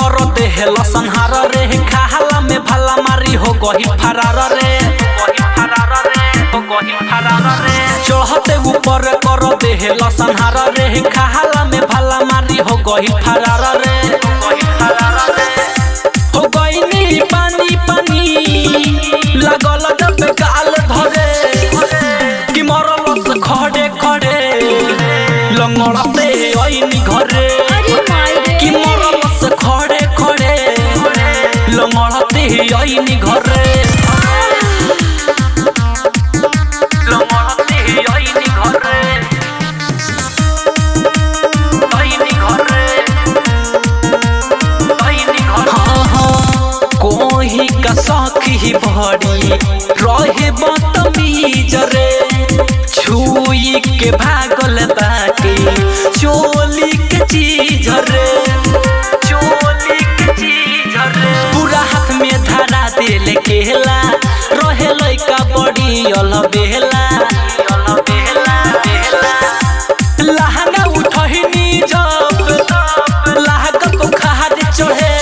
कर दे हेलो संहार रे खाला में भला मारी हो गही फरार रे चढ़ते ऊपर कर दे हेलो संहार रे खाला में भला मारी हो गही फरार रे हो गईनी पानी पानी लागल जब गाल धरे कि मरलस खड़े खड़े लंगड़ते आईनी घरे कि मरलस खड़े खड़े लंगड़ते आईनी घरे लंगड़ते आईनी घरे आईनी घरे आईनी घरे कोही का सखी बड़ी रहे बदतमीज रे छुई के भागल बाटे चोली के चीज रे पूरा हाथ में धरा देले केला रहे लइका बड़ी अलबेला लहंगा उठहिनी जब लागत खाद चढ़े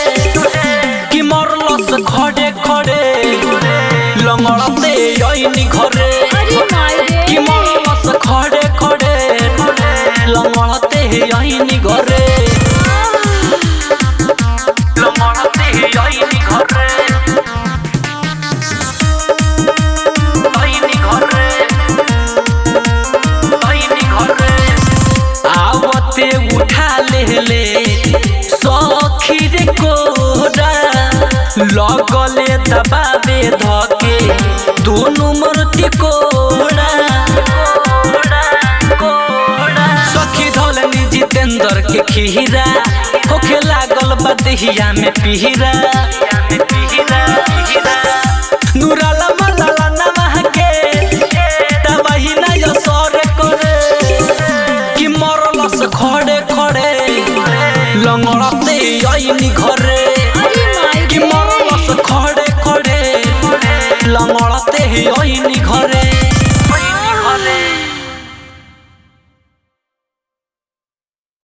कि मरलस खड़े खड़े लंगड़ते आईनी घरे कि मरलस खड़े खड़े लंगड़ते आईनी घरे लंगड़ते आईनी घरे आईनी घरे आईनी घरे आवते उठा ले सखी रे कोरा लगले दबावे धके दोनों मूर्ति कोड़ा सखी धौलनी जितेंद्र के खीरा होखे लागल बदहिया में पीरा नूराला